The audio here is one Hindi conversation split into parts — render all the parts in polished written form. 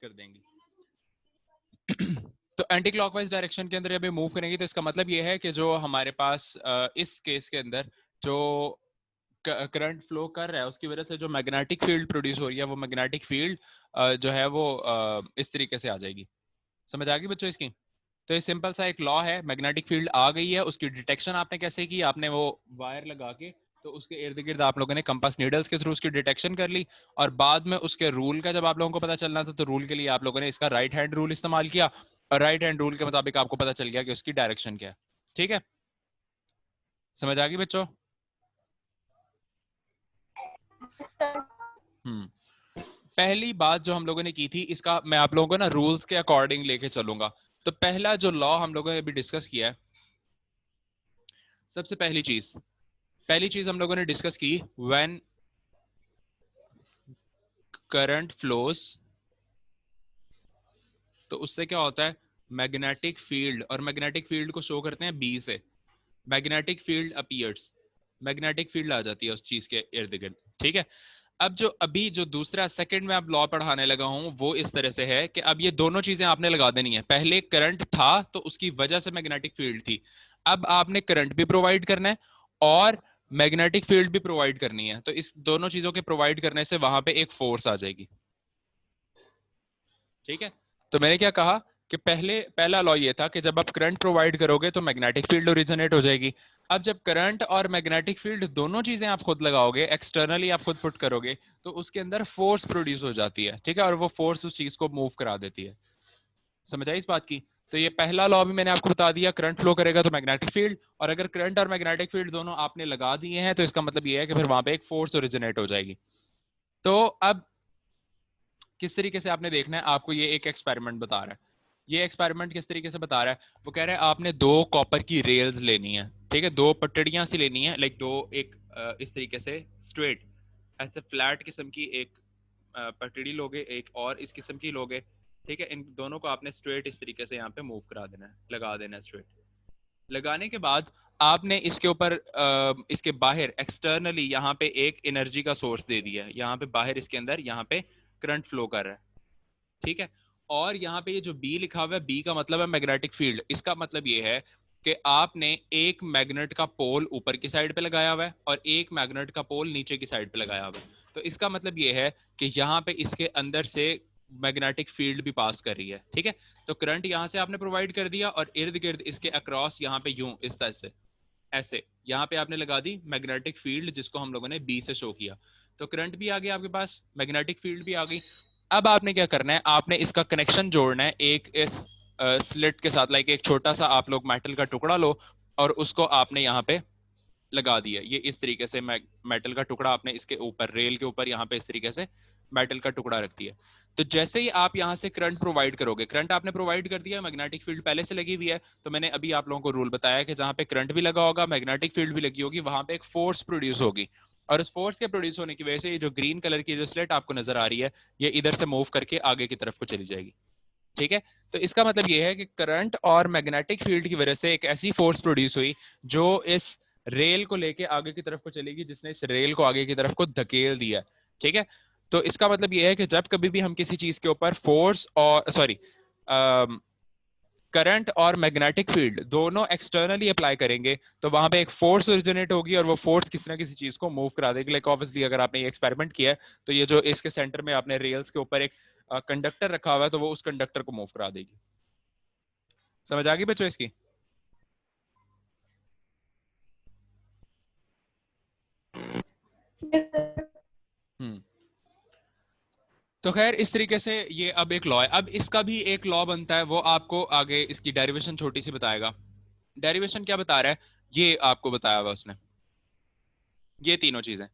कर देंगी। तो एंटी क्लॉकवाइज डायरेक्शन के अंदर जब ये मूव करेंगी तो इसका मतलब ये है कि जो हमारे पास इस केस के अंदर जो करंट फ्लो कर रहा है उसकी वजह से जो मैग्नेटिक फील्ड प्रोड्यूस हो रही है वो मैग्नेटिक फील्ड जो है वो इस तरीके से आ जाएगी। समझ आ गई बच्चों इसकी? तो ये सिंपल सा एक लॉ है, मैग्नेटिक फील्ड आ गई है, उसकी डिटेक्शन आपने कैसे की? आपने वो वायर लगा के तो उसके इर्द गिर्द आप लोगों ने कंपास नीडल्स के थ्रू उसकी डिटेक्शन कर ली, और बाद में उसके रूल का जब आप लोगों को पता चलना था तो रूल के लिए आप लोगों ने इसका राइट हैंड रूल इस्तेमाल किया, और राइट हैंड रूल के मुताबिक आपको पता चल गया कि उसकी डायरेक्शन क्या है। ठीक है, समझ आ गई बच्चों? पहली बात जो हम लोगों ने की थी, इसका मैं आप लोगों को ना रूल्स के अकॉर्डिंग लेके चलूंगा। तो पहला जो लॉ हम लोगों ने अभी डिस्कस किया है, सबसे पहली चीज हम लोगों ने डिस्कस की, व्हेन करंट फ्लोज, तो उससे क्या होता है, मैग्नेटिक फील्ड, और मैग्नेटिक फील्ड को शो करते हैं बी से, magnetic field appears, magnetic field आ जाती है उस चीज के इर्द गिर्द। ठीक है, अब जो अभी जो दूसरा सेकंड में अब लॉ पढ़ाने लगा हूं वो इस तरह से है कि अब ये दोनों चीजें आपने लगा देनी है। पहले करंट था तो उसकी वजह से मैग्नेटिक फील्ड थी, अब आपने करंट भी प्रोवाइड करना है और मैग्नेटिक फील्ड भी प्रोवाइड करनी है, तो इस दोनों चीजों के प्रोवाइड करने से वहां पे एक फोर्स आ जाएगी। ठीक है, तो मैंने क्या कहा कि पहला लॉ ये था कि जब आप करंट प्रोवाइड करोगे तो मैग्नेटिक फील्ड ओरिजिनेट हो जाएगी। अब जब करंट और मैग्नेटिक फील्ड दोनों चीजें आप खुद लगाओगे, एक्सटर्नली आप खुद पुट करोगे, तो उसके अंदर फोर्स प्रोड्यूस हो जाती है। ठीक है, और वो फोर्स उस चीज को मूव करा देती है। समझ आई इस बात की? तो ये पहला लॉ भी मैंने आपको बता दिया, करंट फ्लो करेगा तो मैग्नेटिक फील्ड, और अगर करंट और मैग्नेटिक फील्ड दोनों आपने लगा दिए हैं तो इसका मतलब ये है कि फिर वहां पे एक फोर्स ओरिजिनेट हो जाएगी। तो अब किस तरीके से आपने देखना है, आपको ये एक एक्सपेरिमेंट बता रहा है। ये एक्सपेरिमेंट किस तरीके से बता रहा है, वो कह रहा है आपने दो कॉपर की रेल्स लेनी है। ठीक है, दो पटड़ियां सी लेनी है, लाइक दो एक इस तरीके से स्ट्रेट ऐसे फ्लैट किस्म की एक पटड़ी लोगे, एक और इस किस्म की लोगे। ठीक है, इन दोनों को आपने स्ट्रेट इस तरीके से यहाँ पे मूव करा देना है, लगा देना है स्ट्रेट। लगाने के बाद आपने इसके ऊपर इसके बाहर एक्सटर्नली यहाँ पे एक एनर्जी का सोर्स दे दिया है, यहाँ पे बाहर इसके अंदर यहाँ पे करंट फ्लो कर रहा है। ठीक है, और यहाँ पे ये जो बी लिखा हुआ है, बी का मतलब है मैग्नेटिक फील्ड। इसका मतलब ये है कि आपने एक मैग्नेट का पोल ऊपर की साइड पे लगाया हुआ है और एक मैग्नेट का पोल नीचे की साइड पे लगाया हुआ है। तो इसका मतलब ये है कि यहाँ पे इसके अंदर से मैग्नेटिक फील्ड भी पास कर रही है। ठीक है, तो करंट यहाँ से आपने प्रोवाइड कर दिया और इर्द गिर्द इसके अक्रॉस यहाँ पे यूं इस तरह से ऐसे यहाँ पे आपने लगा दी मैग्नेटिक फील्ड, जिसको हम लोगों ने बी से शो किया। तो करंट भी आ गया आपके पास, मैग्नेटिक फील्ड भी आ गई। अब आपने क्या करना है, आपने इसका कनेक्शन जोड़ना है एक इस स्लिट के साथ। लाइक एक छोटा सा आप लोग मेटल का टुकड़ा लो और उसको आपने यहाँ पे लगा दिया। ये इस तरीके से मेटल का टुकड़ा आपने इसके ऊपर, रेल के ऊपर यहाँ पे इस तरीके से मेटल का टुकड़ा रख दिया। तो जैसे ही आप यहाँ से करंट प्रोवाइड करोगे, करंट आपने प्रोवाइड कर दिया, मैग्नेटिक फील्ड पहले से लगी हुई है, तो मैंने अभी आप लोगों को रूल बताया कि जहाँ पे करंट भी लगा होगा, मैग्नेटिक फील्ड भी लगी होगी, वहां पे एक फोर्स प्रोड्यूस होगी, और उस फोर्स के प्रोड्यूस होने की वजह से ये जो ग्रीन कलर की जो स्लेट आपको नजर आ रही है, ये इधर से मूव करके आगे की तरफ को चली जाएगी। ठीक है, तो इसका मतलब ये है कि करंट और मैग्नेटिक फील्ड की वजह से एक ऐसी फोर्स प्रोड्यूस हुई जो इस रेल को लेके आगे की तरफ को चलेगी, जिसने इस रेल को आगे की तरफ को धकेल दिया। ठीक है, तो इसका मतलब ये है कि जब कभी भी हम किसी चीज के ऊपर फोर्स और सॉरी करंट और मैग्नेटिक फील्ड दोनों एक्सटर्नली अप्लाई करेंगे तो वहां पे एक फोर्स ओरिजिनेट होगी, और वो फोर्स किसी ना किसी चीज को मूव करा देगी। लाइक ऑब्वियसली अगर आपने ये एक्सपेरिमेंट किया है तो ये जो इसके सेंटर में आपने रेल्स के ऊपर एक कंडक्टर रखा हुआ है, तो वो उस कंडक्टर को मूव करा देगी। समझ आ गई बच्चों इसकी? हम्म, तो खैर इस तरीके से ये अब एक लॉ है। अब इसका भी एक लॉ बनता है, वो आपको आगे इसकी डेरिवेशन छोटी सी बताएगा। डेरिवेशन क्या बता रहा है, ये आपको बताया हुआ उसने, ये तीनों चीजें।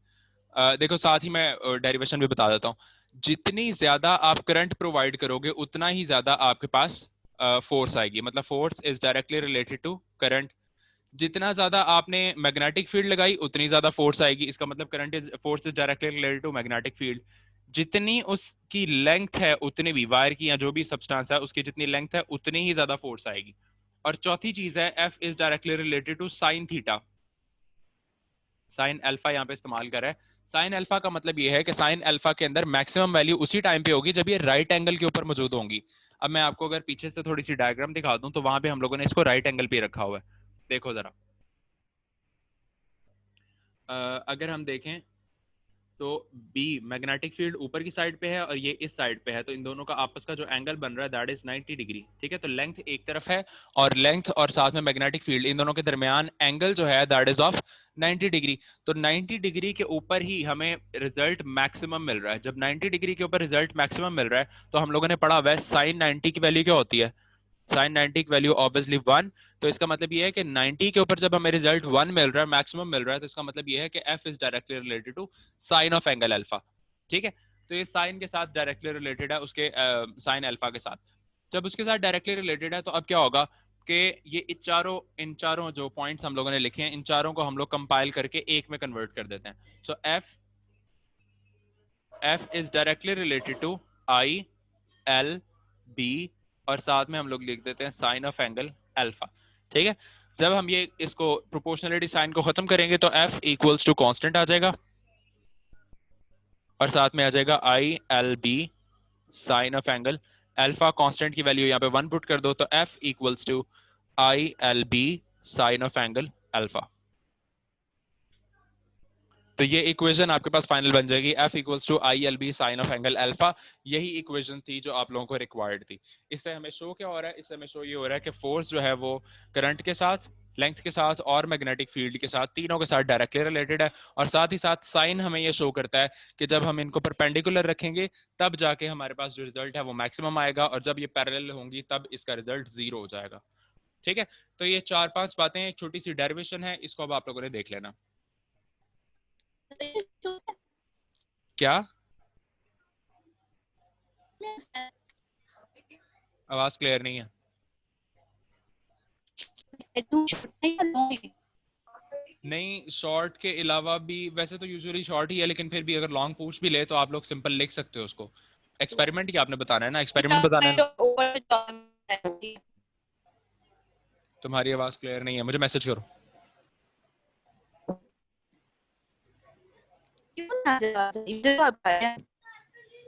देखो साथ ही मैं डेरिवेशन भी बता देता हूँ। जितनी ज्यादा आप करंट प्रोवाइड करोगे उतना ही ज्यादा आपके पास फोर्स आएगी, मतलब force is directly related to current. जितना ज्यादा आपने मैग्नेटिक फील्ड लगाई उतनी ज्यादा फोर्स आएगी, इसका मतलब current is force is directly related to magnetic field. जितनी उसकी लेंथ है, उतनी भी वायर की या जो भी सब्सटेंस है उसकी जितनी लेंथ है उतनी ही ज्यादा फोर्स आएगी। और चौथी चीज है F is directly related to sine theta, sine alpha यहाँ पे इस्तेमाल कर रहा है। साइन अल्फा का मतलब ये है कि साइन अल्फा के अंदर मैक्सिमम वैल्यू उसी टाइम पे होगी जब ये राइट एंगल के ऊपर मौजूद होंगी। अब मैं आपको अगर पीछे से थोड़ी सी डायग्राम दिखा दूं तो वहां पे हम लोगों ने इसको राइट एंगल पे रखा हुआ है। देखो जरा, अगर हम देखें तो बी मैग्नेटिक फील्ड ऊपर की साइड पे है और ये इस साइड पे है, तो इन दोनों का आपस का जो एंगल बन रहा है दैट इज 90 डिग्री। ठीक है, तो लेंथ एक तरफ है और लेंथ और साथ में मैग्नेटिक फील्ड, इन दोनों के दरमियान एंगल जो है दैट इज ऑफ 90 डिग्री। तो 90 डिग्री के ऊपर ही हमें रिजल्ट मैक्सिमम मिल रहा है। जब 90 डिग्री के ऊपर रिजल्ट मैक्सिमम मिल रहा है तो हम लोगों ने पढ़ा हुआ है साइन 90 की वैल्यू क्या होती है, साइन 90 की वैल्यू ऑब्वियसली 1। तो इसका मतलब ये है कि 90 के ऊपर जब हमें रिजल्ट 1 मिल रहा है, मैक्सिमम मिल रहा है, तो इसका मतलब ये है कि f is directly related to sine of angle alpha. ठीक है, तो ये साइन के साथ डायरेक्टली रिलेटेड है, उसके साइन अल्फा के साथ। जब उसके साथ डायरेक्टली रिलेटेड है तो अब क्या होगा कि ये इन चारों जो पॉइंट्स हम लोगों ने लिखे हैं, इन चारों को हम लोग कंपाइल करके एक में कन्वर्ट कर देते हैं। So f is directly related to I L B और साथ में हम लोग लिख देते हैं साइन ऑफ एंगल अल्फा। ठीक है, जब हम ये इसको प्रोपोर्शनलिटी साइन को खत्म करेंगे तो f इक्वल्स टू कांस्टेंट आ जाएगा और साथ में आ जाएगा I L B sine of angle alpha. Constant की वैल्यू यहाँ पे 1 पुट कर दो तो f equals to I L B sine of angle alpha. तो ये इक्वेशन आपके पास फाइनल बन जाएगी, f equals to I L B sine of angle alpha. यही इक्वेशन थी जो आप लोगों को रिक्वायर्ड थी। इससे हमें शो क्या हो रहा है, इससे हमें शो ये हो रहा है कि फोर्स जो है वो करंट के साथ, लेंथ के साथ और मैग्नेटिक फील्ड के साथ, तीनों के साथ डायरेक्टली रिलेटेड है। और साथ ही साथ साइन हमें ये शो करता है कि जब हम इनको परपेंडिकुलर रखेंगे तब जाके हमारे पास जो रिजल्ट है वो मैक्सिमम आएगा, और जब ये पैरेलल होंगी तब इसका रिजल्ट 0 हो जाएगा। ठीक है, तो ये 4-5 बातें, एक छोटी सी डेरिवेशन है, इसको अब आप लोगों ने देख लेना। क्या आवाज क्लियर नहीं है? नहीं, शॉर्ट के अलावा भी वैसे तो यूजुअली शॉर्ट ही है, लेकिन फिर भी अगर लॉन्ग पूछ भी ले तो आप लोग सिंपल लिख सकते हो उसको। एक्सपेरिमेंट ही आपने बताना है ना, एक्सपेरिमेंट बताना है ना। तुम्हारी आवाज क्लियर नहीं है, मुझे मैसेज करो।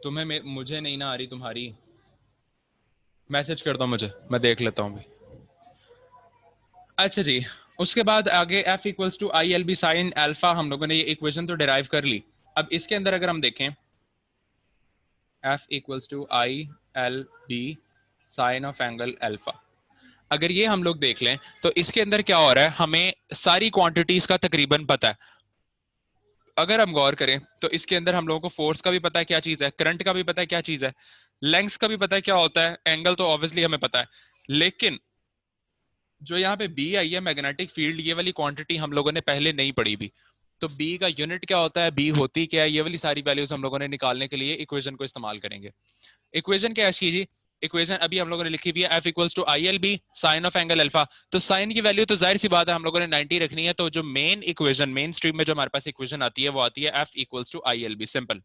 तुम्हें मुझे नहीं ना आ रही तुम्हारी, मैसेज कर दो मुझे, मैं देख लेता हूँ भी। अच्छा जी, उसके बाद आगे f equals to I L B sine alpha, हम लोगों ने ये इक्वेशन तो डिराइव कर ली। अब इसके अंदर अगर हम देखें f equals to I L B sine of angle alpha, अगर ये हम लोग देख लें तो इसके अंदर क्या हो रहा है, हमें सारी क्वांटिटीज का तकरीबन पता है। अगर हम गौर करें तो इसके अंदर हम लोगों को फोर्स का भी पता है क्या चीज है, करंट का भी पता है क्या चीज है, लेंथ का भी पता है क्या होता है, एंगल तो ऑब्वियसली हमें पता है। लेकिन जो यहाँ पे बी आई है मैग्नेटिक फील्ड, ये वाली क्वांटिटी हम लोगों ने पहले नहीं पढ़ी भी। तो बी का यूनिट क्या होता है, बी होती क्या है, ये वाली सारी वैल्यूज हम लोगों ने निकालने के लिए इक्वेशन को इस्तेमाल करेंगे। इक्वेशन क्या है जी, इक्वेशन अभी हम लोगों ने लिखी हुई है f equals to I L B sine of angle alpha. तो साइन की वैल्यू तो जाहिर सी बात है हम लोगों ने 90 रखनी है, तो जो मेन इक्वेशन, मेन स्ट्रीम में जो हमारे पास इक्वेशन आती है वो आती है f equals to I L B, simple.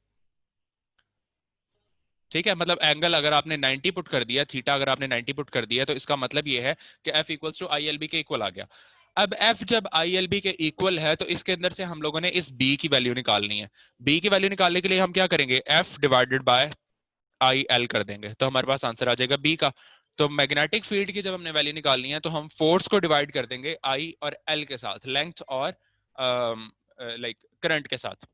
ठीक है, मतलब एंगल अगर आपने 90 पुट कर दिया, थीटा अगर आपने 90 पुट कर दिया, तो इसका मतलब ये है कि f equals to I L B के इक्वल आ गया। अब f जब आई एल बी के इक्वल है तो इसके अंदर से हम लोगों ने इस b की वैल्यू निकालनी है। b की वैल्यू निकालने के लिए हम क्या करेंगे, f divided by I L कर देंगे, तो हमारे पास आंसर आ जाएगा बी का। तो मैग्नेटिक फील्ड की जब हमने वैल्यू निकालनी है तो हम फोर्स को डिवाइड कर देंगे आई और एल के साथ, लेंथ और लाइक करंट के साथ।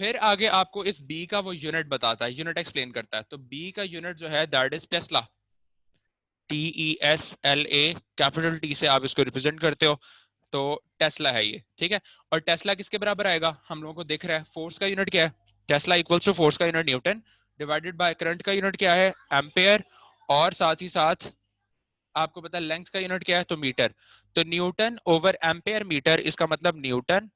फिर आगे आपको इस बी का वो यूनिट बताता है, यूनिट एक्सप्लेन करता है। तो बी का यूनिट जो है that is Tesla, TESLA, capital T से आप इसको रिप्रेजेंट करते हो, तो टेस्ला है ये। ठीक है, और टेस्ला किसके बराबर आएगा, हम लोगों को दिख रहा है, फोर्स का यूनिट क्या है, टेस्ला इक्वल्स टू फोर्स का unit Newton, divided by current का यूनिट क्या है, एम्पेयर, और साथ ही साथ आपको पता है लेंथ का यूनिट क्या है, तो मीटर। तो न्यूटन ओवर एम्पेयर मीटर, इसका मतलब न्यूटन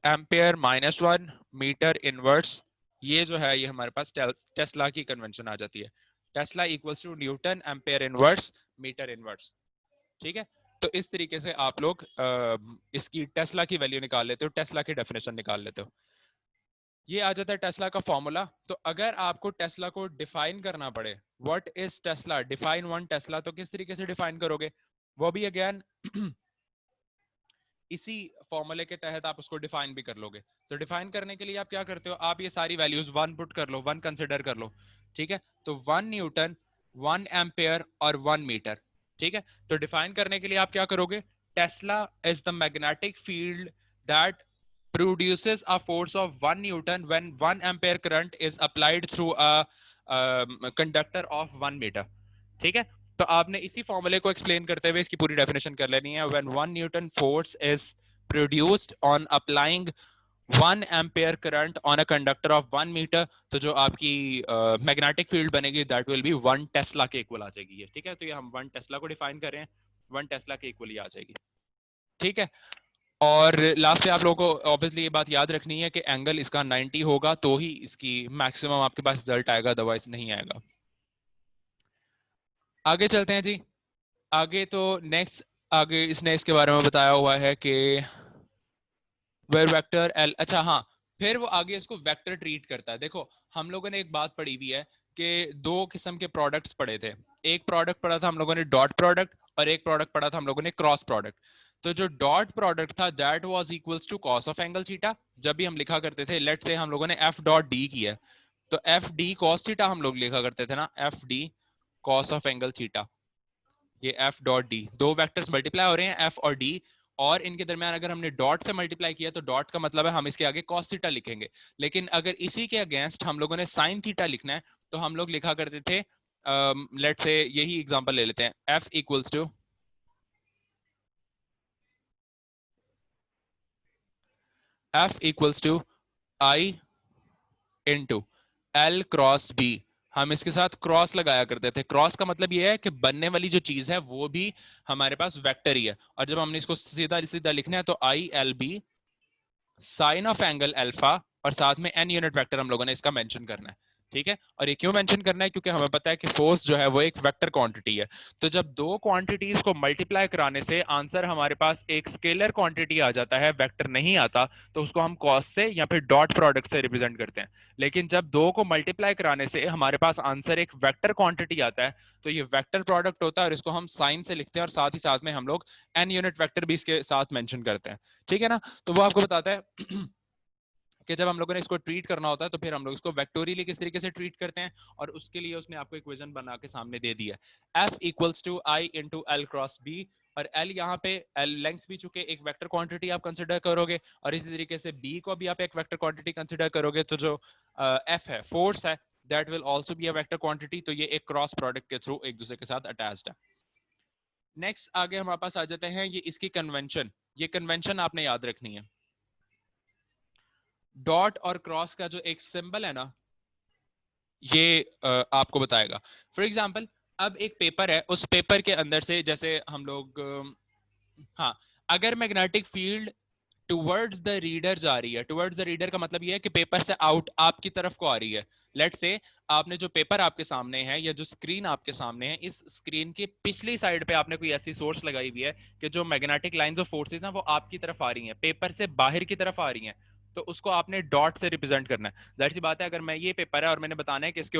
एम्पेयर -1 मीटर इनवर्स, ये जो है ये हमारे पास टेस्ला की कन्वेंशन आ जाती है, tesla equals to newton ampere inverse metre inverse. ठीक है, तो इस तरीके से आप लोग इसकी टेस्ला की वैल्यू निकाल लेते हो, टेस्ला की डेफिनेशन निकाल लेते हो। ये आ जाता है टेस्ला का फॉर्मूला। तो अगर आपको टेस्ला को डिफाइन करना पड़े, what is Tesla, define one Tesla, तो किस तरीके से डिफाइन करोगे, वो भी अगेन इसी फॉर्मूले के तहत आप उसको डिफाइन भी कर लोगे। तो डिफाइन करने के लिए आप क्या करते हो, आप ये सारी वैल्यूज वन पुट कर लो, वन कंसिडर कर लो, ठीक है। तो 1 न्यूटन, 1 एम्पेयर और 1 मीटर, ठीक है। तो डिफाइन करने के लिए आप क्या करोगे, Tesla is the magnetic field that produces a force of 1 Newton when 1 ampere current is applied through a conductor of 1 meter, ठीक है। तो आपने इसी फॉर्मूले को एक्सप्लेन करते हुए इसकी पूरी डेफिनेशन कर लेनी है। When 1 newton force is produced on applying 1 ampere current on a conductor of 1 metre, तो जो आपकी मैग्नेटिक फील्ड बनेगी दैट विल बी 1 टेस्ला के इक्वल आ जाएगी ये, ठीक है। तो ये हम 1 टेस्ला को डिफाइन कर रहे हैं, 1 टेस्ला के इक्वल ही आ जाएगी, ठीक है। और लास्ट पे आप लोगों को ऑब्वियसली ये बात याद रखनी है कि एंगल इसका 90 होगा तो ही इसकी मैक्सिमम आपके पास रिजल्ट आएगा, अदरवाइज नहीं आएगा। आगे चलते हैं जी। आगे तो नेक्स्ट, आगे इसने इसके बारे में बताया हुआ है कि वेर वेक्टर एल, अच्छा हाँ, फिर वो आगे इसको वेक्टर ट्रीट करता है। देखो हम लोगों ने एक बात पढ़ी हुई है कि दो किस्म के प्रोडक्ट्स पढ़े थे। एक प्रोडक्ट पढ़ा था हम लोगों ने डॉट प्रोडक्ट, और एक प्रोडक्ट पढ़ा था हम लोगों ने क्रॉस प्रोडक्ट। तो जो डॉट प्रोडक्ट था that was equals to cos of angle theta. जब भी हम लिखा करते थे, लेट से हम लोगों ने एफ डॉट डी किया है, तो एफ डी कॉस थीटा हम लोग लिखा करते थे ना, F D cos of angle theta. ये एफ डॉट डी, दो वेक्टर्स मल्टीप्लाई हो रहे हैं एफ और डी, और इनके दरमियान अगर हमने डॉट से मल्टीप्लाई किया तो डॉट का मतलब है हम इसके आगे कॉस थीटा लिखेंगे। लेकिन अगर इसी के अगेंस्ट हम लोगों ने साइन थीटा लिखना है तो हम लोग लिखा करते थे, लेट से यही एग्जांपल ले लेते हैं, F equals to I into L cross B. हम इसके साथ क्रॉस लगाया करते थे। क्रॉस का मतलब ये है कि बनने वाली जो चीज है वो भी हमारे पास वेक्टर ही है, और जब हमने इसको सीधा सीधा लिखना है तो I L B sine of angle alpha, और साथ में एन यूनिट वेक्टर हम लोगों ने इसका मेंशन करना है, ठीक है। और ये क्यों मेंशन करना है, क्योंकि हमें पता है कि फोर्स जो है वो एक वेक्टर क्वांटिटी है। तो जब दो क्वांटिटीज को मल्टीप्लाई कराने से आंसर हमारे पास एक स्केलर क्वांटिटी आ जाता है, वेक्टर नहीं आता, तो उसको हम कॉस से या फिर डॉट प्रोडक्ट से रिप्रेजेंट करते हैं। लेकिन जब दो को मल्टीप्लाई कराने से हमारे पास आंसर एक वेक्टर क्वांटिटी आता है, तो ये वेक्टर प्रोडक्ट होता है, और इसको हम साइन से लिखते हैं, और साथ ही साथ में हम लोग एन यूनिट वेक्टर भी इसके साथ मेंशन करते हैं, ठीक है ना। तो वो आपको बताता है कि जब हम लोगों ने इसको ट्रीट करना होता है तो फिर हम लोग इसको वेक्टोरियली किस तरीके से ट्रीट करते हैं, और उसके लिए उसने आपको इक्वेशन बना के सामने दे दिया, F equals to I into L cross B. और एल यहाँ पे एल लेंथ भी चुके एक वेक्टर क्वांटिटी आप कंसिडर करोगे, और इसी तरीके से बी को भी आप एक वेक्टर क्वांटिटी कंसिडर करोगे, तो जो एफ है फोर्स है that will also be a vector quantity. तो ये एक क्रॉस प्रोडक्ट के थ्रू एक दूसरे के साथ अटैच्ड है। नेक्स्ट आगे हमारे पास आ जाते हैं ये इसकी कन्वेंशन। ये कन्वेंशन आपने याद रखनी है। डॉट और क्रॉस का जो एक सिंबल है ना, ये आपको बताएगा। फॉर एग्जाम्पल, अब एक पेपर है, उस पेपर के अंदर से जैसे हम लोग हाँ, अगर magnetic field towards the reader जा रही है, टुवर्ड्स द रीडर का मतलब ये है कि पेपर से आउट आपकी तरफ को आ रही है। लेट्स से आपने जो पेपर आपके सामने है या जो स्क्रीन आपके सामने है, इस स्क्रीन की पिछली साइड पे आपने कोई ऐसी सोर्स लगाई हुई है कि जो मैग्नेटिक लाइंस ऑफ फोर्सेस हैं वो आपकी तरफ आ रही हैं, पेपर से बाहर की तरफ आ रही हैं, तो उसको आपने डॉट से रिप्रेजेंट करना है। जाहिर सी बात है, अगर मैं ये पेपर है और मैंने बताना है कि इसके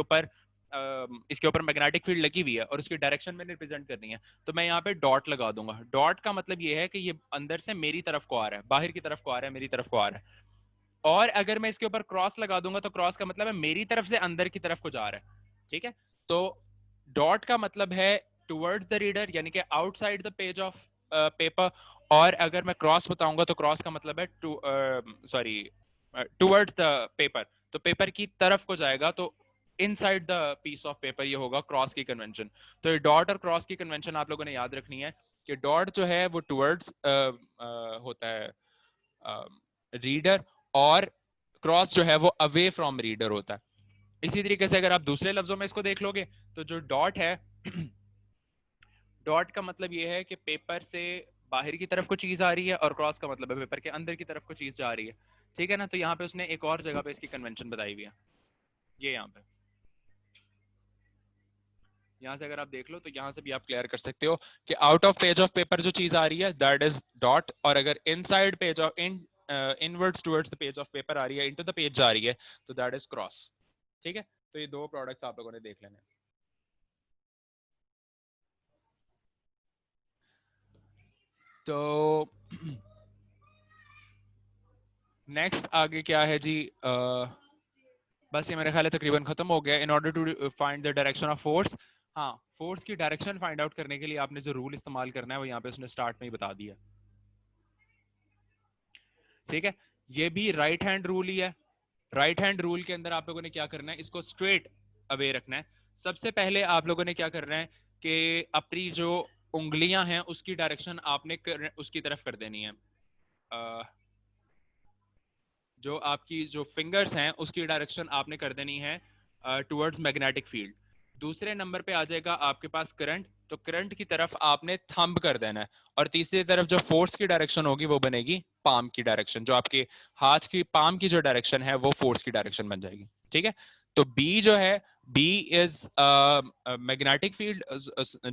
ऊपर मैग्नेटिक फील्ड लगी हुई है और उसकी डायरेक्शन मैंने रिप्रेजेंट करनी है, तो मैं यहाँ पे डॉट लगा दूंगा। डॉट का मतलब ये है कि ये अंदर से मेरी तरफ को आ रहा है, बाहर की तरफ को आ रहा है, मेरी तरफ को आ रहा है। और अगर मैं इसके ऊपर क्रॉस लगा दूंगा तो क्रॉस का मतलब है मेरी तरफ से अंदर की तरफ को जा रहा है, ठीक है। तो डॉट का मतलब है टुवर्ड्स द रीडर, यानी कि outside the page of paper. और अगर मैं क्रॉस बताऊंगा तो क्रॉस का मतलब है सॉरी टुवर्ड्स द पेपर, तो पेपर की तरफ को जाएगा, तो inside the piece of paper, ये होगा क्रॉस की कन्वेंशन। तो ये डॉट और क्रॉस की कन्वेंशन आप लोगों ने याद रखनी है कि डॉट जो है वो टुवर्ड्स होता है रीडर, और क्रॉस जो है वो अवे फ्रॉम रीडर होता है। इसी तरीके से अगर आप दूसरे लफ्जों में इसको देख लोगे तो जो डॉट है, डॉट का मतलब ये है कि पेपर से बाहर की तरफ को चीज आ रही है, और क्रॉस का मतलब है पेपर के अंदर की तरफ को चीज जा रही है, ठीक है ना। तो यहाँ पे उसने एक और जगह पे इसकी कन्वेंशन बताई हुई है, ये यहाँ पे, यहाँ से अगर आप देख लो तो यहाँ से भी आप क्लियर कर सकते हो कि out of page of paper जो चीज आ रही है दैट इज डॉट, और अगर inside page of inwards towards the page of paper आ रही है, इनटू द पेज जा रही है, तो दैट इज क्रॉस, ठीक है। तो ये दो प्रोडक्ट्स आप लोगों ने देख लेने। तो नेक्स्ट आगे क्या है जी, बस ये मेरे ख्याल है तकरीबन खत्म हो गया। In order to find the direction of force, हाँ फोर्स की डायरेक्शन फाइंड आउट करने के लिए आपने जो रूल इस्तेमाल करना है वो यहाँ पे उसने स्टार्ट में ही बता दिया। ठीक है, ये भी राइट हैंड रूल ही है। राइट हैंड रूल के अंदर आप लोगों ने क्या करना है, इसको स्ट्रेट अवे रखना है। सबसे पहले आप लोगों ने क्या करना है कि अपनी जो उंगलियां हैं उसकी डायरेक्शन आपने उसकी तरफ कर देनी है। जो आपकी जो फिंगर्स हैं उसकी डायरेक्शन आपने कर देनी है टुवर्ड्स मैग्नेटिक फील्ड। दूसरे नंबर पे आ जाएगा आपके पास करंट, तो करंट की तरफ आपने थंब कर देना है। और तीसरी तरफ जो फोर्स की डायरेक्शन होगी वो बनेगी पाम की डायरेक्शन, जो आपके हाथ की पाम की जो डायरेक्शन है वो फोर्स की डायरेक्शन बन जाएगी। ठीक है, तो बी जो है, बी इज मैग्नेटिक फील्ड।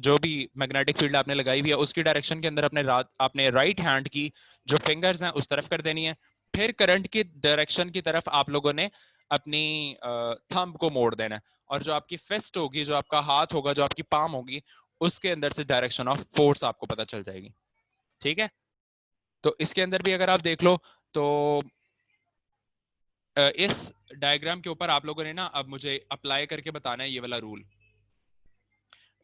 जो भी मैग्नेटिक फील्ड आपने लगाई हुई है उसकी डायरेक्शन के अंदर अपने राइट हैंड की जो फिंगर्स हैं उस तरफ कर देनी है। फिर करंट की डायरेक्शन की तरफ आप लोगों ने अपनी थंब को मोड़ देना है, और जो आपकी फिस्ट होगी, जो आपका हाथ होगा, जो आपकी पाम होगी, उसके अंदर से डायरेक्शन ऑफ फोर्स आपको पता चल जाएगी। ठीक है, तो इसके अंदर भी अगर आप देख लो तो इस डायग्राम के ऊपर आप लोगों ने ना अब मुझे अप्लाई करके बताना है ये वाला रूल।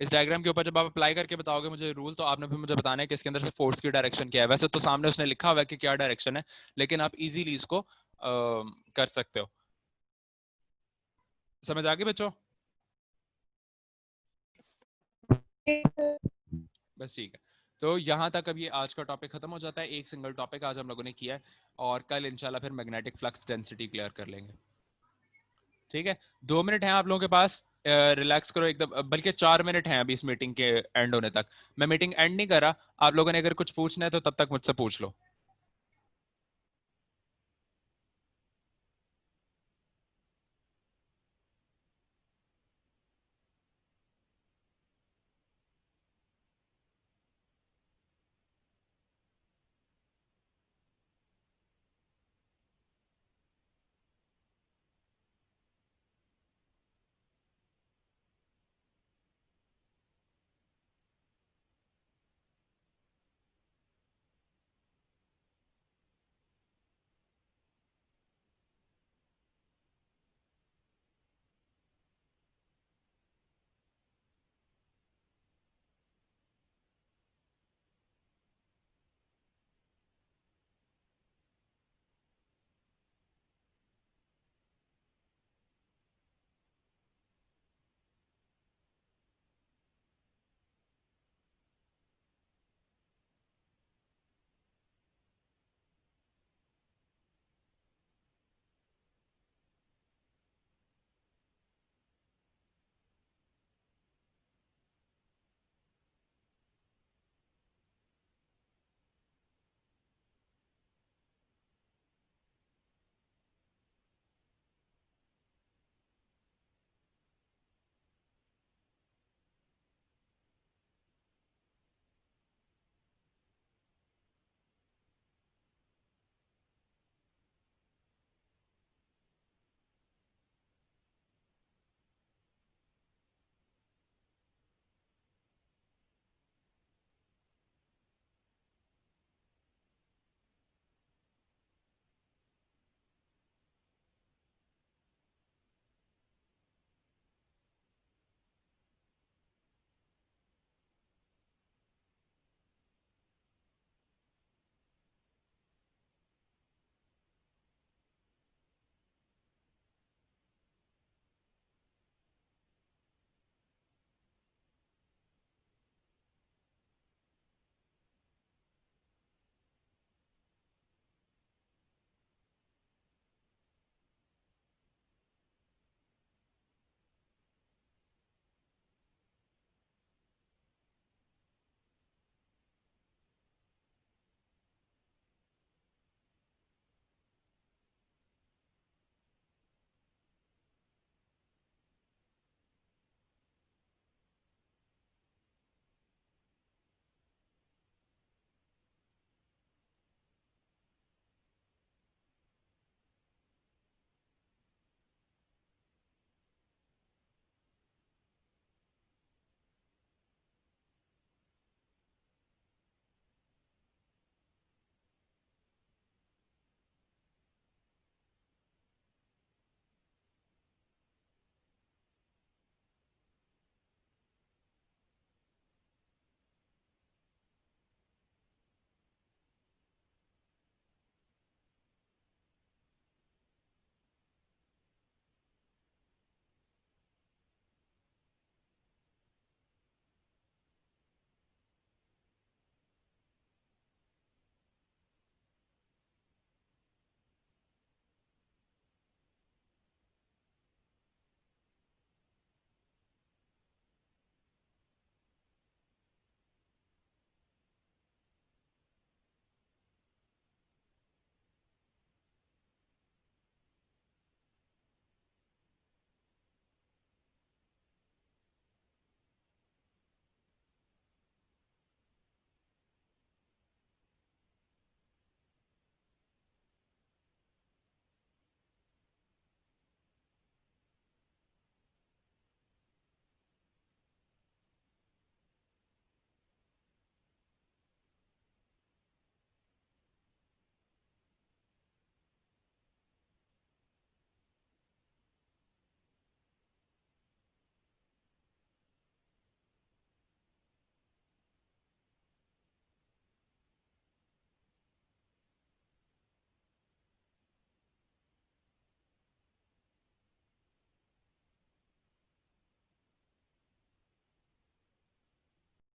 इस डायग्राम के ऊपर जब आप अप्लाई करके बताओगे मुझे रूल, तो आपने भी मुझे बताना है कि इसके अंदर से फोर्स की डायरेक्शन क्या है। वैसे तो सामने उसने लिखा हुआ है कि क्या डायरेक्शन है, लेकिन आप इजीली इसको कर सकते हो। समझ आ गई बच्चों? बस ठीक है, तो यहाँ तक अब ये आज का टॉपिक खत्म हो जाता है। एक सिंगल टॉपिक आज हम लोगों ने किया है, और कल इंशाल्लाह फिर मैग्नेटिक फ्लक्स डेंसिटी क्लियर कर लेंगे। ठीक है, 2 मिनट हैं आप लोगों के पास, रिलैक्स करो एकदम, बल्कि 4 मिनट हैं अभी इस मीटिंग के एंड होने तक। मैं मीटिंग एंड नहीं कर रहा, आप लोगों ने अगर कुछ पूछना है तो तब तक मुझसे पूछ लो।